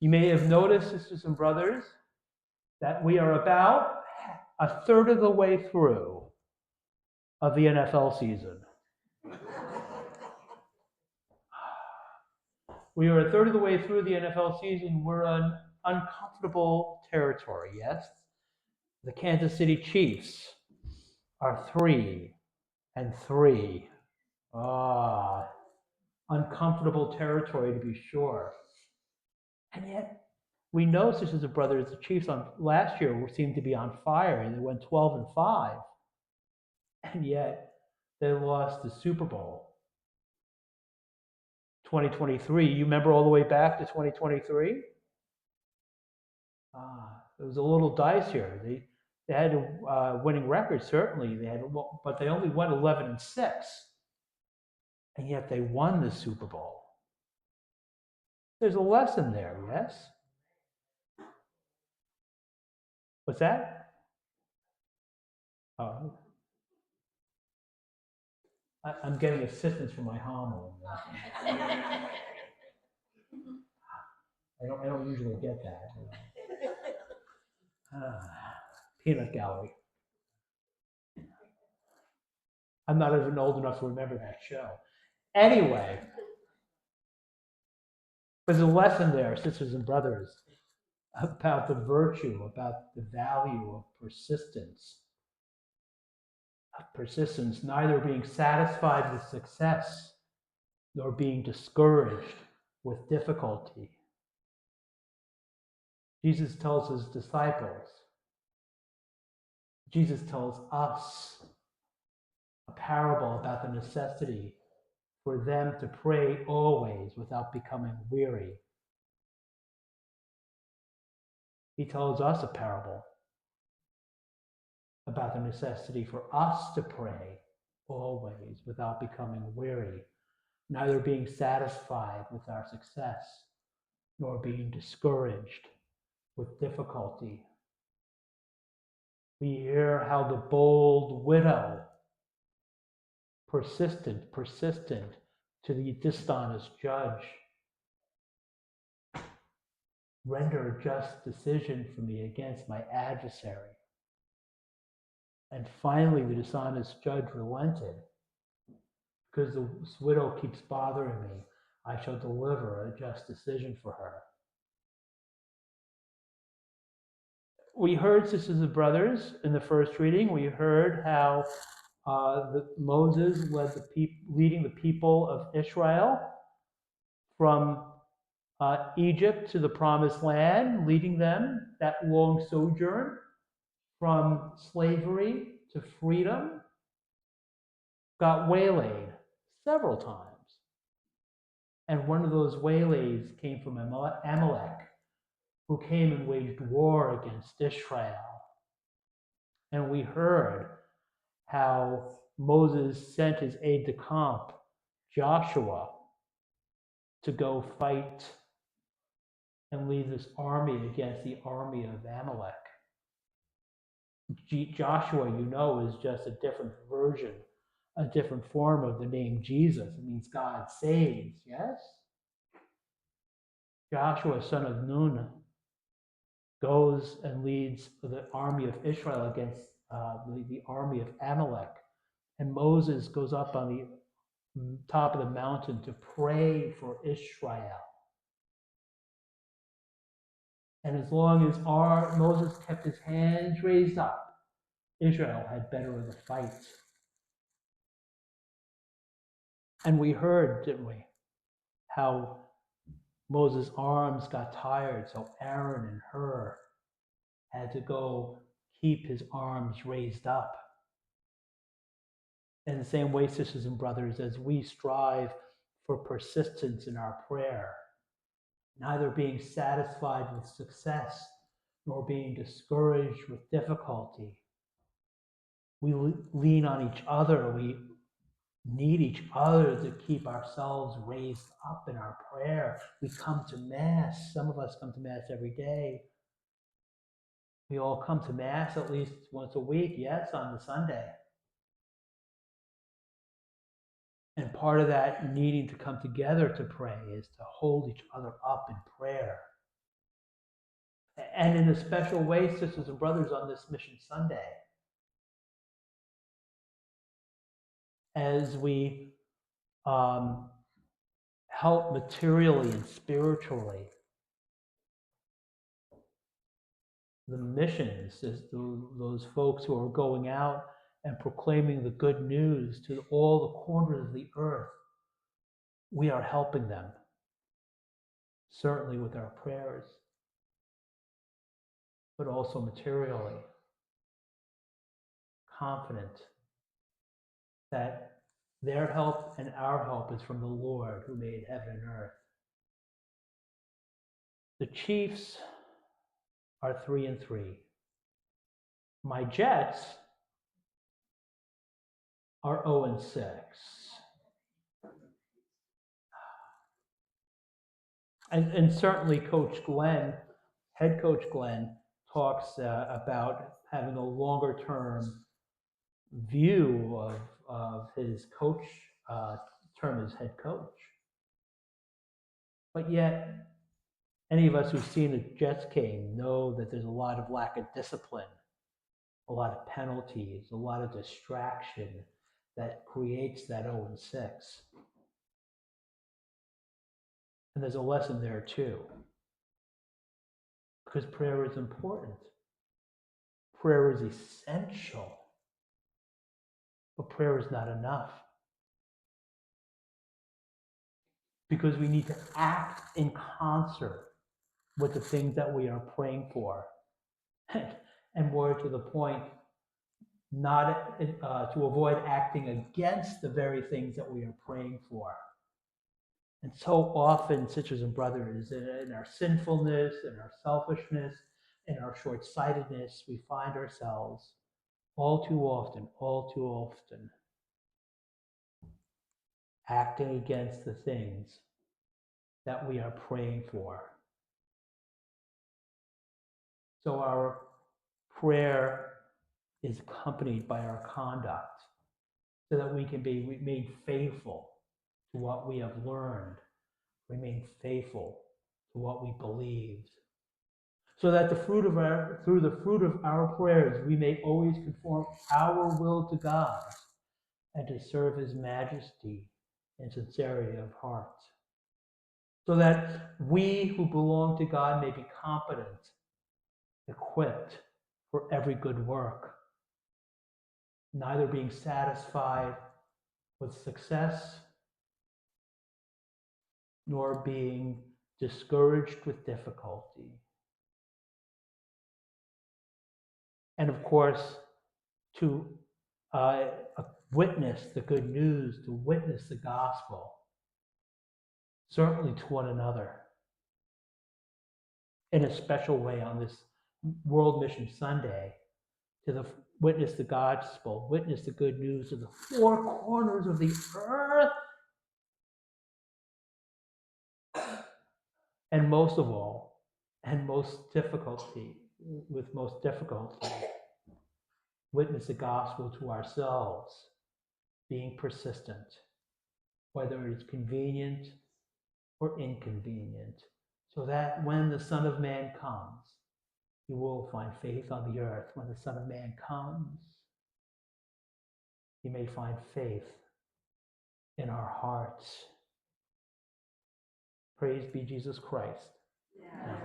You may have noticed, sisters and brothers, that we are about a third of the way through of the NFL season. We are a third of the way through the NFL season. We're in uncomfortable territory, yes? The Kansas City Chiefs are 3-3. Uncomfortable territory to be sure. And yet, we know, sisters and brothers, the Chiefs last year seemed to be on fire, and they went 12-5. And yet, they lost the Super Bowl. 2023, you remember all the way back to 2023? It was a little dicier. They had a winning record, certainly. But they only won 11-6. And yet they won the Super Bowl. There's a lesson there, yes? What's that? I'm getting assistance from my homily. I don't usually get that. Peanut Gallery. I'm not even old enough to remember that show. Anyway, there's a lesson there, sisters and brothers, about the virtue, about the value of persistence. Neither being satisfied with success nor being discouraged with difficulty. Jesus tells his disciples, Jesus tells us a parable about the necessity for them to pray always without becoming weary. He tells us a parable about the necessity for us to pray always without becoming weary, neither being satisfied with our success, nor being discouraged with difficulty. We hear how the bold widow, persistent to the dishonest judge, render a just decision for me against my adversary. And finally, the dishonest judge relented. Because this widow keeps bothering me, I shall deliver a just decision for her. We heard, sisters and brothers, in the first reading, we heard how Moses leading the people of Israel from Egypt to the promised land, leading them that long sojourn from slavery to freedom, got waylaid several times. And one of those waylays came from Amalek, who came and waged war against Israel. And we heard how Moses sent his aide-de-camp, Joshua, to go fight and lead this army against the army of Amalek. Joshua, you know, is just a different version, a different form of the name Jesus. It means God saves, yes? Joshua, son of Nun, goes and leads the army of Israel against the army of Amalek. And Moses goes up on the top of the mountain to pray for Israel. And as long as Moses kept his hands raised up, Israel had better of the fight. And we heard, didn't we, how Moses' arms got tired, so Aaron and Hur had to go keep his arms raised up. In the same way, sisters and brothers, as we strive for persistence in our prayer, neither being satisfied with success nor being discouraged with difficulty, we lean on each other. We need each other to keep ourselves raised up in our prayer. We come to Mass. Some of us come to Mass every day. We all come to Mass at least once a week, yes, on the Sunday. And part of that needing to come together to pray is to hold each other up in prayer. And in a special way, sisters and brothers, on this Mission Sunday, as we help materially and spiritually, the missions, is those folks who are going out and proclaiming the good news to all the corners of the earth, we are helping them, certainly with our prayers, but also materially, confident that their help and our help is from the Lord who made heaven and earth. The Chiefs are 3-3. My Jets are 0-6. And certainly Coach Glenn, head coach Glenn, talks about having a longer term view of his coach term as head coach. But yet, any of us who've seen a Jets game know that there's a lot of lack of discipline, a lot of penalties, a lot of distraction that creates that 0-6. And there's a lesson there too, because prayer is important. Prayer is essential, but prayer is not enough. Because we need to act in concert with the things that we are praying for. And more to the point, not to avoid acting against the very things that we are praying for. And so often, sisters and brothers, in our sinfulness, in our selfishness, in our short-sightedness, we find ourselves all too often, acting against the things that we are praying for. So our prayer is accompanied by our conduct so that we can remain faithful to what we have learned, remain faithful to what we believed, so that through the fruit of our prayers, we may always conform our will to God's and to serve His majesty in sincerity of heart, so that we who belong to God may be competent, equipped for every good work, neither being satisfied with success nor being discouraged with difficulty. And of course, to witness the good news, to witness the gospel, certainly to one another, in a special way on this World Mission Sunday, to witness the gospel, witness the good news to the four corners of the earth, and most of all, and most difficulty, witness the gospel to ourselves, being persistent, whether it's convenient or inconvenient, so that when the Son of Man comes, you will find faith on the earth. When the Son of Man comes, you may find faith in our hearts. Praise be Jesus Christ. Yeah.